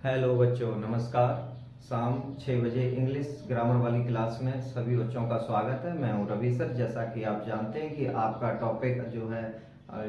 Hello बच्चों, नमस्कार। शाम 6 बजे इंग्लिश ग्रामर वाली क्लास में सभी बच्चों का स्वागत है। मैं हूं रवि सर। जैसा कि आप जानते हैं कि आपका टॉपिक जो है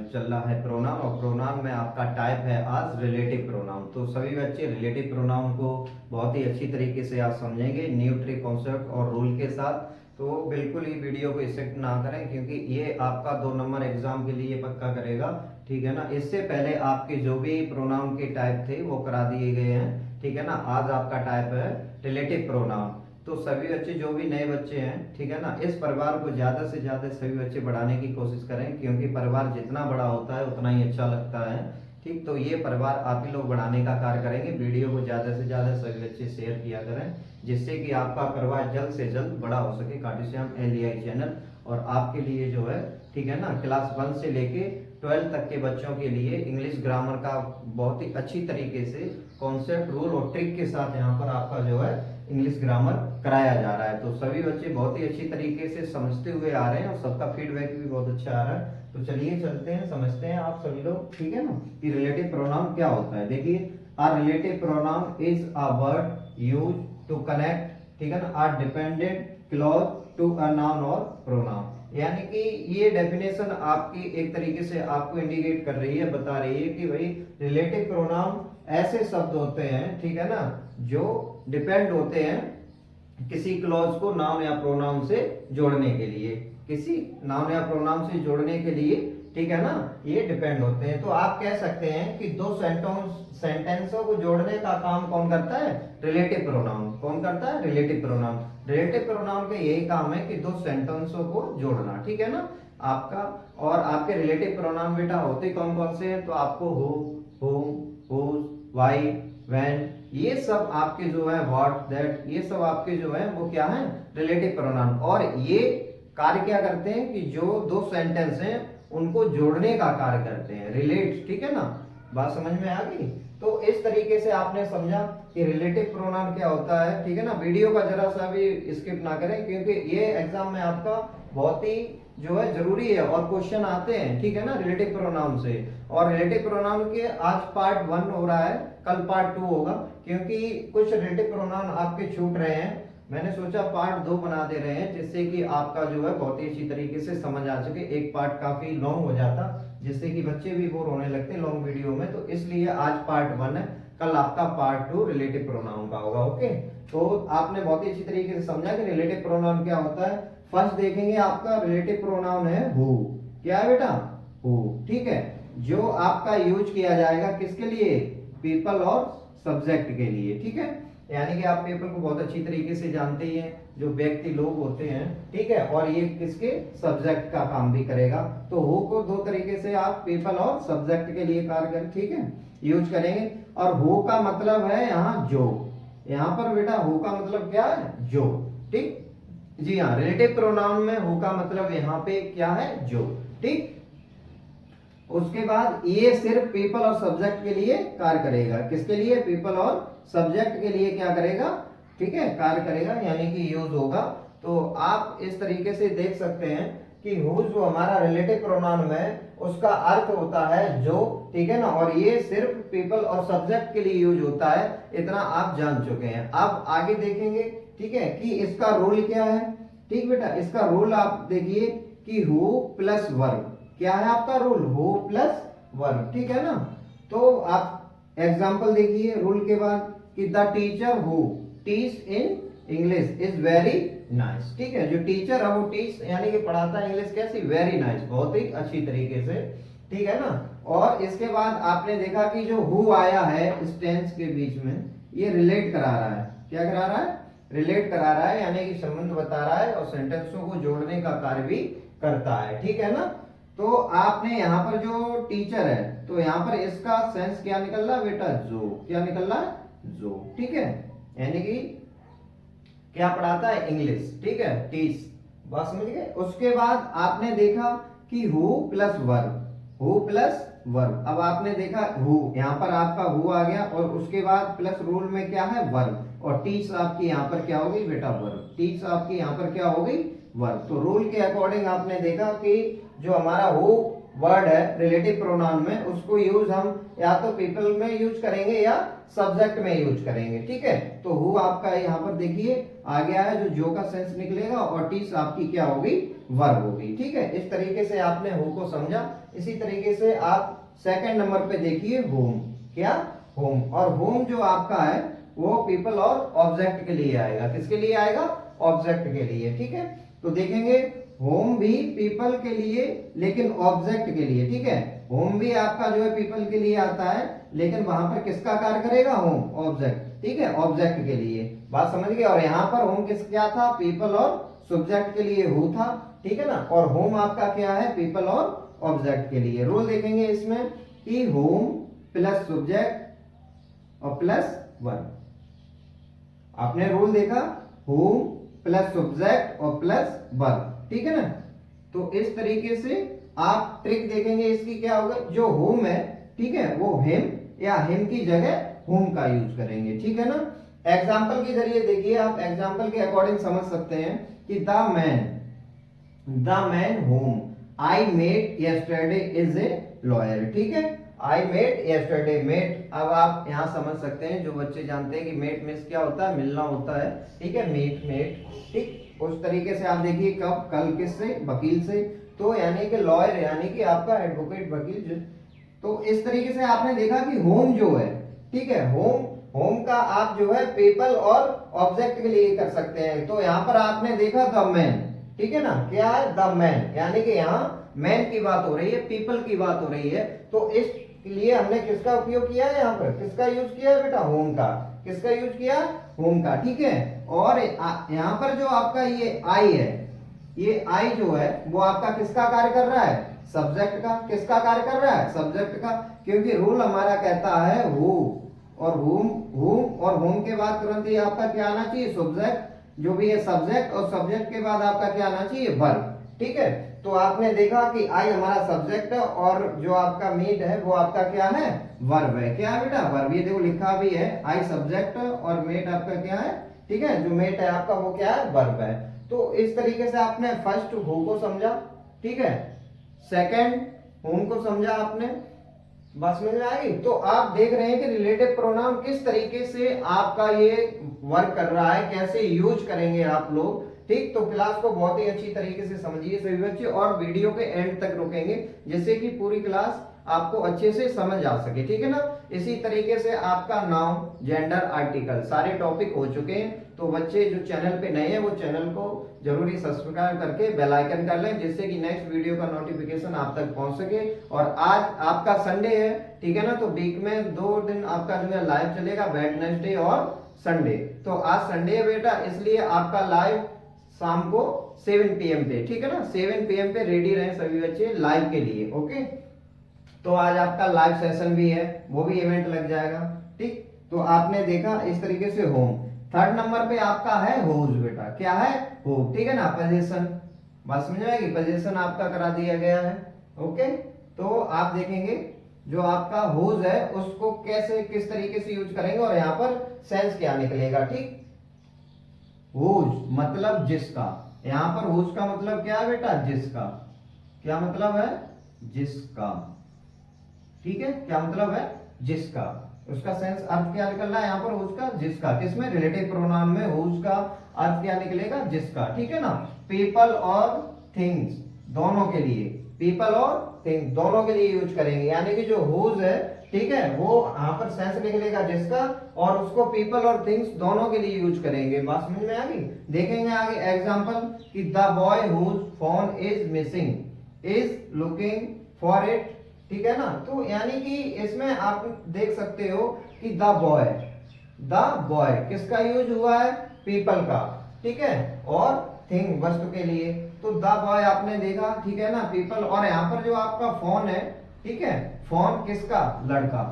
चल रहा है प्रोनाउन, और प्रोनाउन में आपका टाइप है आज रिलेटिव प्रोनाउन। तो सभी बच्चे रिलेटिव प्रोनाउन को बहुत ही अच्छी तरीके से आज समझेंगे न्यू ट्री कॉन्सेप्ट और रूल के साथ। तो बिल्कुल ही वीडियो को स्किप ना करें, क्योंकि ये आपका 2 नंबर एग्जाम के लिए पक्का करेगा, ठीक है ना। इससे पहले आपके जो भी प्रोनाउन के टाइप थे वो करा दिए गए हैं, ठीक है ना। आज आपका टाइप है रिलेटिव प्रोनाउन। तो सभी बच्चे जो भी नए बच्चे हैं, ठीक है ना, इस परिवार को ज्यादा से ज्यादा सभी बच्चे बढ़ाने की कोशिश करें, क्योंकि परिवार जितना बड़ा होता है उतना ही अच्छा लगता है। ठीक, तो ये परिवार आप ही लोग बढ़ाने का कार्य करेंगे। वीडियो को ज्यादा से ज्यादा सभी बच्चे शेयर किया करें, जिससे कि आपका परिवार जल्द से जल्द बड़ा हो सके। खाटूश्याम LEI चैनल और आपके लिए जो है, ठीक है ना, क्लास 1 से लेके 12 तक के बच्चों के लिए इंग्लिश ग्रामर का बहुत ही अच्छी तरीके से कॉन्सेप्ट, रूल और ट्रिक के साथ यहाँ पर आपका जो है इंग्लिश ग्रामर कराया जा रहा है। तो सभी बच्चे बहुत ही अच्छी तरीके से समझते हुए आ रहे हैं और सबका फीडबैक भी बहुत अच्छा आ रहा है। तो चलिए चलते हैं, समझते हैं आप सभी लोग, ठीक है ना, कि रिलेटिव प्रोनाउन क्या होता है। देखिए, a relative pronoun is a word use to connect, ठीक है ना, a dependent clause to a noun और प्रोनाउन। यानी कि ये डेफिनेशन आपकी एक तरीके से आपको इंडिकेट कर रही है, बता रही है कि भाई रिलेटिव प्रोनाउन ऐसे शब्द होते हैं, ठीक है ना, जो डिपेंड होते हैं किसी क्लॉज को नाउन या प्रोनाउन से जोड़ने के लिए, किसी नाउन या प्रोनाउन से जोड़ने के लिए, ठीक है ना, ये डिपेंड होते हैं। तो आप कह सकते हैं कि दो सेंटेंसों को जोड़ने का काम कौन करता है? Relative pronoun. कौन करता है? Relative pronoun. रिलेटिव प्रोनाउन का यही काम है कि दो सेंटेंसों को जोड़ना, ठीक है ना आपका। और आपके रिलेटिव प्रोनाउन बेटा होते कौन कौन से हैं? तो आपको whom, whose, why, when, ये सब आपके जो है व्हाट, दैट, ये सब आपके जो है वो क्या है? Relative pronoun. और ये कार्य क्या करते हैं कि जो दो सेंटेंस हैं उनको जोड़ने का कार्य करते हैं, रिलेट, ठीक है ना। बात समझ में आ गई? तो इस तरीके से आपने समझा कि रिलेटिव प्रोनाउन क्या होता है, ठीक है ना। वीडियो का जरा सा भी स्किप ना करें, क्योंकि ये एग्जाम में आपका बहुत ही जो है जरूरी है और क्वेश्चन आते हैं, ठीक है ना, रिलेटिव प्रोनाउन से। और रिलेटिव प्रोनाउन के आज पार्ट 1 हो रहा है, कल पार्ट 2 होगा, क्योंकि कुछ रिलेटिव प्रोनाउन आपके छूट रहे हैं। मैंने सोचा पार्ट 2 बना दे रहे हैं, जिससे कि आपका जो है बहुत ही अच्छी तरीके से समझ आ सके। एक पार्ट काफी लॉन्ग हो जाता, जिससे कि बच्चे भी बोर होने लगते लॉन्ग वीडियो में। तो इसलिए आज पार्ट 1 है, कल आपका पार्ट 2 रिलेटिव प्रोनाउन का होगा। ओके, तो आपने बहुत ही अच्छी तरीके से समझा कि रिलेटिव प्रोनाउन क्या होता है। फर्स्ट देखेंगे, आपका रिलेटिव प्रोनाउन है हु। क्या है बेटा? हु, ठीक है, जो आपका यूज किया जाएगा किसके लिए? पीपल और सब्जेक्ट के लिए, ठीक है। यानी कि आप पीपल को बहुत अच्छी तरीके से जानते ही हैं, जो व्यक्ति लोग होते हैं, ठीक है। और ये किसके? सब्जेक्ट का काम भी करेगा। तो हु को दो तरीके से आप पीपल और सब्जेक्ट के लिए कार्य कर, ठीक है, यूज करेंगे। और हु का मतलब है यहाँ जो। यहाँ पर बेटा हु का मतलब क्या है? जो, ठीक। जी हाँ, रिलेटिव प्रोनाउन में हु का मतलब यहाँ पे क्या है? जो, ठीक। उसके बाद ये सिर्फ पीपल और सब्जेक्ट के लिए कार्य करेगा। किसके लिए? पीपल और सब्जेक्ट के लिए क्या करेगा? ठीक है, कार्य करेगा, यानी कि यूज होगा। तो आप इस तरीके से देख सकते हैं कि हु जो हमारा रिलेटिव प्रोनाउन में उसका अर्थ होता है जो, ठीक है ना। और ये सिर्फ पीपल और सब्जेक्ट के लिए यूज होता है, इतना आप जान चुके हैं। अब आगे देखेंगे, ठीक है, कि इसका रूल क्या है। ठीक बेटा, इसका रूल आप देखिए कि हु प्लस वर्ब। क्या है आपका रूल? हु प्लस वर्ब, ठीक है ना। तो आप एग्जांपल देखिए रूल के बाद कि the teacher who teach in English is very nice, ठीक है। जो टीचर है वो टीच यानी कि पढ़ाता है इंग्लिश कैसी? वेरी नाइस, बहुत ही अच्छी तरीके से, ठीक है ना। और इसके बाद आपने देखा कि जो हु आया है इस टेंस के बीच में, ये रिलेट करा रहा है। क्या करा रहा है? रिलेट करा रहा है, यानी कि संबंध बता रहा है और सेंटेंसों को जोड़ने का कार्य भी करता है, ठीक है ना। तो आपने यहाँ पर जो टीचर है, तो यहाँ पर इसका सेंस क्या निकल रहा है बेटा? जो। क्या निकल रहा है? जो, ठीक है। यानी कि क्या पढ़ाता है? इंग्लिश, ठीक है, टीच। बात समझ गए? उसके बाद आपने देखा कि who plus verb, who plus verb. अब आपने देखा हु, यहाँ पर आपका हु आ गया और उसके बाद प्लस रूल में क्या है? वर्ब। और टीच आपकी यहाँ पर क्या हो गई बेटा? वर्ब। टीच आपकी यहाँ पर क्या हो गई? वर्ब। तो रूल के अकॉर्डिंग आपने देखा कि जो हमारा हु वर्ड है रिलेटिव प्रोनाउन में, उसको यूज हम या तो पीपल में यूज करेंगे या सब्जेक्ट में यूज करेंगे, ठीक है। तो हु आपका यहाँ पर देखिए आ गया है, जो का सेंस निकलेगा, और टीस आपकी क्या होगी, वर्ब होगी, ठीक है। इस तरीके से आपने हु को समझा। इसी तरीके से आप सेकंड नंबर पे देखिए होम, क्या, होम। और होम जो आपका है वो पीपल और ऑब्जेक्ट के लिए आएगा। किसके लिए आएगा, ऑब्जेक्ट के लिए, ठीक है। तो देखेंगे होम भी पीपल के लिए लेकिन ऑब्जेक्ट के लिए, ठीक है। होम भी आपका जो है पीपल के लिए आता है, लेकिन वहां पर किसका कार्य करेगा, होम, ऑब्जेक्ट, ठीक है, ऑब्जेक्ट के लिए। बात समझ गए। और यहाँ पर होम किस क्या था, पीपल और सब्जेक्ट के लिए हु था, ठीक है ना। और होम आपका क्या है, पीपल और ऑब्जेक्ट के लिए। रूल देखेंगे इसमें कि होम प्लस सब्जेक्ट और प्लस वर्ब। आपने रूल देखा, होम प्लस सब्जेक्ट और प्लस वर्ब, ठीक है ना। तो इस तरीके से आप ट्रिक देखेंगे इसकी, क्या होगा, जो होम है, ठीक है, वो हिम या हिम की जगह होम का यूज करेंगे, ठीक है ना। एग्जाम्पल के जरिए देखिए, आप एग्जाम्पल के अकॉर्डिंग समझ सकते हैं कि the man whom I met yesterday is a lawyer, ठीक है। आई मेट यस्टरडे, मेट, अब आप यहां समझ सकते हैं, जो बच्चे जानते हैं कि मेट मींस क्या होता है, मिलना होता है, ठीक है, मीट मेट, ठीक। उस तरीके से आप देखिए कब, कल किससे, वकील से, तो यानी कि लॉयर यानी कि आपका एडवोकेट, वकील। तो इस तरीके से आपने देखा कि होम जो है, ठीक है, होम का आप जो है पीपल और ऑब्जेक्ट के लिए कर सकते हैं। तो यहाँ पर आपने देखा द मैन, ठीक है ना, क्या है, द मैन, यानी कि यहाँ मैन की बात हो रही है, पीपल की बात हो रही है। तो इस लिए हमने किसका उपयोग किया है, यहाँ पर किसका यूज किया है बेटा, होम का। किसका यूज किया, होम का, ठीक है। और यहाँ पर जो आपका ये आई है, ये आई जो है वो आपका किसका कार्य कर रहा है, सब्जेक्ट का। किसका कार्य कर रहा है, सब्जेक्ट का, क्योंकि रूल हमारा कहता है हु और होम और होम के बाद तुरंत ही आपका क्या आना चाहिए, सब्जेक्ट, जो भी है सब्जेक्ट, और सब्जेक्ट के बाद आपका क्या आना चाहिए, वर्ब, ठीक है। तो आपने देखा कि आई हमारा सब्जेक्ट है और जो आपका मीट है वो आपका क्या है, वर्ब है। क्या है बेटा, वर्ब। ये देखो लिखा भी है, आई सब्जेक्ट और मेट आपका क्या है, ठीक है, जो मेट है आपका वो क्या है, वर्ब है। तो इस तरीके से आपने फर्स्ट हु को समझा, ठीक है, सेकंड होम को समझा आपने, बात समझ में आई। तो आप देख रहे हैं कि रिलेटिव प्रोनाउन किस तरीके से आपका ये वर्क कर रहा है, कैसे यूज करेंगे आप लोग, ठीक। तो क्लास को बहुत ही अच्छी तरीके से समझिए सभी बच्चे, और वीडियो के एंड तक रुकेंगे जिससे कि पूरी क्लास आपको अच्छे से समझ आ सके, ठीक है ना। इसी तरीके से आपका नाउन, जेंडर, आर्टिकल सारे टॉपिक हो चुके हैं। तो बच्चे जो चैनल पे नए हैं वो चैनल को जरूरी सब्सक्राइब करके बेल आइकन कर लें, जिससे कि नेक्स्ट वीडियो का नोटिफिकेशन आप तक पहुंच सके। और आज आपका संडे है, ठीक है ना, तो वीक में 2 दिन आपका जो है लाइव चलेगा, वेडनेसडे और संडे। तो आज संडे है बेटा, इसलिए आपका लाइव शाम को 7 PM पे, ठीक है ना, 7 PM पे रेडी रहें सभी बच्चे लाइव के लिए, ओके। तो आज आपका लाइव सेशन भी है, वो भी इवेंट लग जाएगा, ठीक। तो आपने देखा इस तरीके से होम। थर्ड नंबर पे आपका है होज बेटा, क्या है, हो, ठीक है ना, पोजीशन, बात समझ में आएगी, पोजीशन आपका करा दिया गया है, ओके। तो आप देखेंगे जो आपका होज है उसको कैसे किस तरीके से यूज करेंगे, और यहाँ पर सेंस क्या निकलेगा, ठीक। हुज मतलब जिसका, यहां पर हुज का मतलब क्या है बेटा, जिसका। क्या मतलब है, जिसका, ठीक है, क्या मतलब है, जिसका। उसका सेंस अर्थ क्या निकल रहा है यहाँ पर, हुज का, जिसका। किसमें, रिलेटिव प्रोनाउन में हुज का अर्थ क्या निकलेगा, जिसका, ठीक है ना। पीपल और थिंग्स दोनों के लिए, पीपल और थिंग्स दोनों के लिए यूज करेंगे, यानी कि जो हुज है, ठीक है, वो यहाँ पर सेंस निकलेगा जिसका, और उसको पीपल और थिंग्स दोनों के लिए यूज करेंगे। बात समझ में आ गई। देखेंगे आगे एग्जांपल कि the boy whose phone is missing is looking for it, ठीक है ना। तो यानी कि इसमें आप देख सकते हो कि द बॉय किसका यूज हुआ है, पीपल का, ठीक है, और थिंग वस्तु के लिए। तो द बॉय आपने देखा, ठीक है ना, पीपल। और यहाँ पर जो आपका फोन है, ठीक है, फोन किसका, लड़का,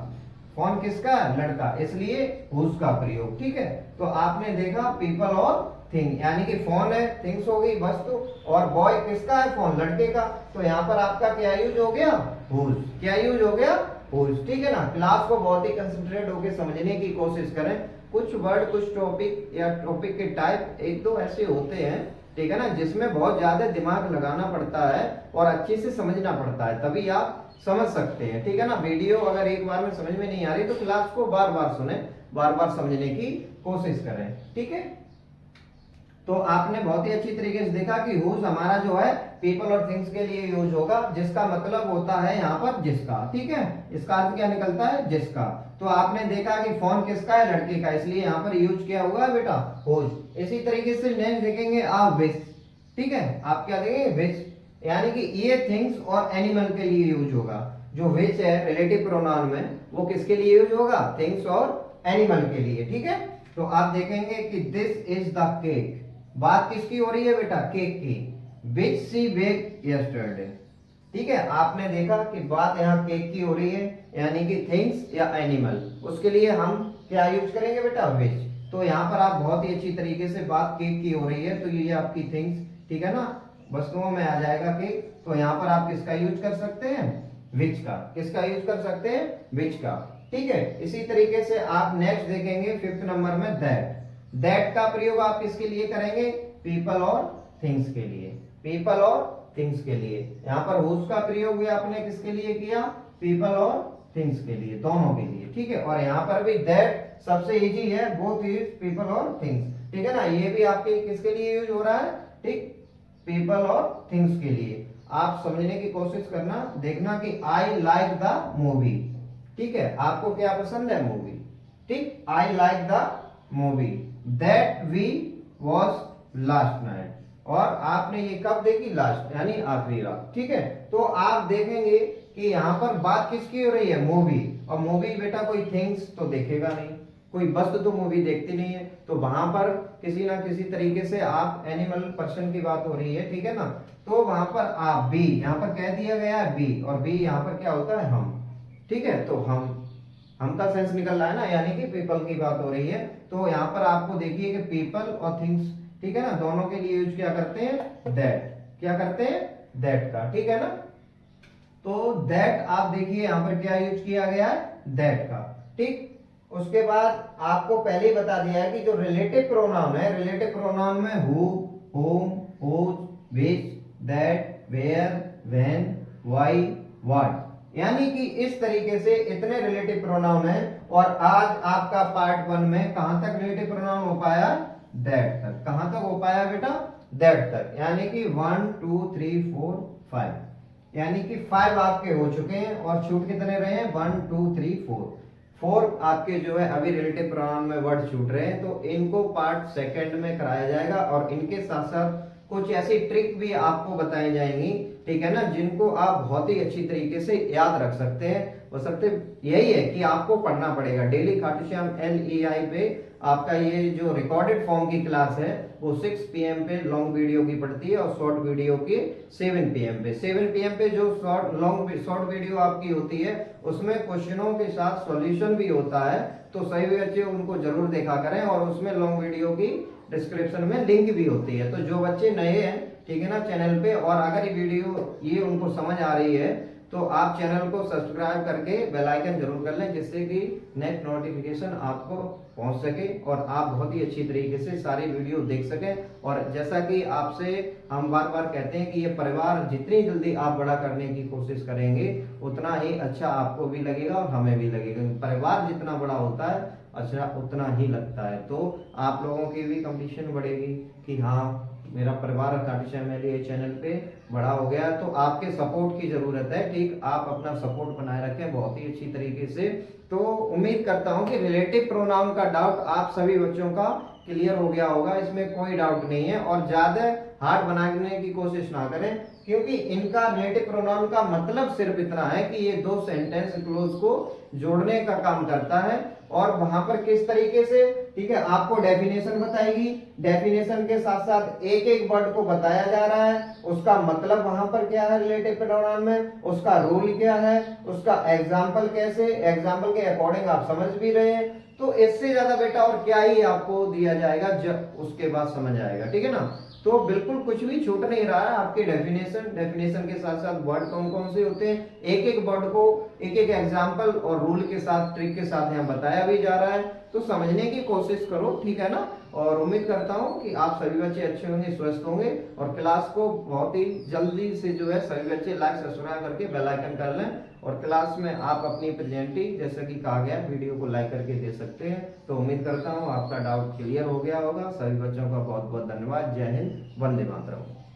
फोन किसका, लड़का, इसलिए हुज का प्रयोग, ठीक है। तो आपने देखा पीपल और थिंग, यानी कि फोन है, थिंग्स हो गई वस्तु, और बॉय किसका है, फोन, लड़के का। तो यहाँ पर आपका क्या यूज हो गया, हुज। क्या यूज हो गया, हुज, ठीक है ना। क्लास को बहुत ही कंसंट्रेट होकर समझने की कोशिश करें। कुछ वर्ड, कुछ टॉपिक या टॉपिक के टाइप एक दो ऐसे होते हैं, ठीक है ना, जिसमें बहुत ज्यादा दिमाग लगाना पड़ता है और अच्छे से समझना पड़ता है, तभी आप समझ सकते हैं, ठीक है ना। वीडियो अगर एक बार में समझ में नहीं आ रही तो क्लास को बार बार सुने, बार बार समझने की कोशिश करें, ठीक है। तो आपने बहुत ही अच्छी तरीके से देखा कि हुज हमारा जो है पीपल और थिंग्स के लिए यूज होगा, जिसका मतलब होता है यहाँ पर जिसका, ठीक है। इसका अर्थ क्या निकलता है, जिसका। तो आपने देखा कि फोन किसका है, लड़के का, इसलिए यहाँ पर यूज किया हुआ है बेटा हुज। इसी तरीके से नेक्स्ट देखेंगे आप विच, ठीक है। आप क्या देखेंगे, विच, यानी कि ये थिंग्स और एनिमल के लिए यूज होगा। जो विच है रिलेटिव प्रोनाउन में, वो किसके लिए यूज होगा, थिंग्स और एनिमल के लिए, ठीक है। तो आप देखेंगे कि दिस इज द केक, बात किसकी हो रही है बेटा, केक की, विच सी बेक यस्टरडे, ठीक है। आपने देखा कि बात यहाँ केक की हो रही है, यानी कि थिंग्स या एनिमल, उसके लिए हम क्या यूज करेंगे बेटा, विच। तो यहाँ पर आप बहुत ही अच्छी तरीके से बात केक की हो रही है, तो ये आपकी थिंग्स, ठीक है ना, वस्तुओं में आ जाएगा केक। तो यहाँ पर आप किसका यूज कर सकते हैं, विच का। किसका यूज कर सकते हैं, विच का, ठीक है। इसी तरीके से आप नेक्स्ट देखेंगे 5th नंबर में दैट। दैट का प्रयोग आप किसके लिए करेंगे, पीपल और थिंग्स के लिए, पीपल और थिंग्स के लिए। यहाँ पर हुज का प्रयोग भी आपने किसके लिए किया, पीपल और थिंग्स के लिए, दोनों के लिए, ठीक है। और यहाँ पर भी दैट सबसे इजी है, बोथ इज पीपल और थिंग्स, ठीक है ना। ये भी आपके किसके लिए यूज हो रहा है, ठीक, पीपल और थिंग्स के लिए। आप समझने की कोशिश करना, देखना कि आई लाइक द मूवी, ठीक है, आपको क्या पसंद है, मूवी, ठीक। I like the movie that we watch last night, और आपने ये कब देखी, लास्ट यानी आखिरी रात, ठीक है। तो आप देखेंगे कि यहाँ पर बात किसकी हो रही है, मूवी। और मूवी बेटा कोई थिंग्स तो देखेगा नहीं, कोई वस्तु तो मूवी देखती नहीं है, तो वहां पर किसी ना किसी तरीके से आप एनिमल पर्सन की बात हो रही है, ठीक है ना। तो वहां पर आप बी, यहाँ पर कह दिया गया है बी, और बी यहाँ पर क्या होता है, हम, ठीक है। तो हम का सेंस निकल रहा है ना, यानी कि पीपल की बात हो रही है। तो यहाँ पर आपको देखिए कि पीपल और थिंग्स, ठीक है ना, दोनों के लिए यूज क्या करते हैं, दैट, क्या करते हैं, दैट का, ठीक है ना। तो दैट आप देखिए यहाँ पर क्या यूज किया गया है, दैट का, ठीक। उसके बाद आपको पहले ही बता दिया है कि जो रिलेटिव प्रोनाउन है, रिलेटिव प्रोनाउन में who, whom, whose, which, that, where, when, why, what, यानी कि इस तरीके से इतने रिलेटिव प्रोनाउन है। और आज आपका पार्ट 1 में कहां तक रिलेटिव प्रोनाउन हो पाया, दैट तक। कहां तक हो पाया बेटा, दैट तक, यानी कि 1 2 3 4 5, यानी कि 5 आपके हो चुके हैं, और छूट कितने रहे हैं, 1 2 3 4 आपके जो है अभी रिलेटिव प्रोनाउन में वर्ड छूट रहे हैं। तो इनको पार्ट 2 में कराया जाएगा, और इनके साथ साथ कुछ ऐसी ट्रिक भी आपको बताई जाएंगी, ठीक है ना, जिनको आप बहुत ही अच्छी तरीके से याद रख सकते हैं। बशर्ते यही है कि आपको पढ़ना पड़ेगा डेली। खाटू श्याम LEI पे आपका ये जो रिकॉर्डेड फॉर्म की क्लास है वो 6 PM पे लॉन्ग वीडियो की पड़ती है, और शॉर्ट वीडियो की 7 PM पे। 7 PM पे जो शॉर्ट वीडियो आपकी होती है उसमें क्वेश्चनों के साथ सॉल्यूशन भी होता है, तो सही बच्चे उनको जरूर देखा करें। और उसमें लॉन्ग वीडियो की डिस्क्रिप्शन में लिंक भी होती है। तो जो बच्चे नए हैं, ठीक है ना, चैनल पे, और अगर ये वीडियो ये उनको समझ आ रही है, तो आप चैनल को सब्सक्राइब करके बेल आइकन जरूर कर लें, जिससे कि नेक्स्ट नोटिफिकेशन आपको पहुंच सके और आप बहुत ही अच्छी तरीके से सारी वीडियो देख सकें। और जैसा कि आपसे हम बार बार कहते हैं कि ये परिवार जितनी जल्दी आप बड़ा करने की कोशिश करेंगे उतना ही अच्छा आपको भी लगेगा और हमें भी लगेगा। परिवार जितना बड़ा होता है अच्छा उतना ही लगता है। तो आप लोगों की भी कंपटीशन बढ़ेगी कि हाँ मेरा परिवार खाटू श्याम LEI चैनल पे बड़ा हो गया। तो आपके सपोर्ट की जरूरत है, ठीक। आप अपना सपोर्ट बनाए रखें बहुत ही अच्छी तरीके से। तो उम्मीद करता हूं कि रिलेटिव प्रोनाउन का डाउट आप सभी बच्चों का क्लियर हो गया होगा, इसमें कोई डाउट नहीं है। और ज्यादा हार्ड बनाने की कोशिश ना करें, क्योंकि इनका रिलेटिव प्रोनाउन का मतलब सिर्फ इतना है कि ये दो सेंटेंस क्लोज को जोड़ने का काम करता है। और वहां पर किस तरीके से, ठीक है, आपको डेफिनेशन बताएगी, डेफिनेशन के साथ साथ एक एक वर्ड को बताया जा रहा है, उसका मतलब वहां पर क्या है रिलेटिव प्रोनाउन में, उसका रूल क्या है, उसका एग्जाम्पल कैसे, एग्जाम्पल के अकॉर्डिंग आप समझ भी रहे हैं। तो इससे ज्यादा बेटा और क्या ही आपको दिया जाएगा, जब उसके बाद समझ आएगा, ठीक है ना। तो बिल्कुल कुछ भी छूट नहीं रहा है। आपके डेफिनेशन के साथ साथ वर्ड कौन कौन से होते हैं, एक एक वर्ड को एक एक एग्जाम्पल और रूल के साथ, ट्रिक के साथ यहाँ बताया भी जा रहा है। तो समझने की कोशिश करो, ठीक है ना। और उम्मीद करता हूँ कि आप सभी बच्चे अच्छे होंगे, स्वस्थ होंगे, और क्लास को बहुत ही जल्दी से जो है सभी बच्चे लाइक सब्सक्राइब करके बेल आइकन कर लें। और क्लास में आप अपनी प्रेजेंटी जैसा कि कहा गया वीडियो को लाइक करके दे सकते हैं। तो उम्मीद करता हूँ आपका डाउट क्लियर हो गया होगा। सभी बच्चों का बहुत बहुत धन्यवाद। जय हिंद, वंदे मातरम।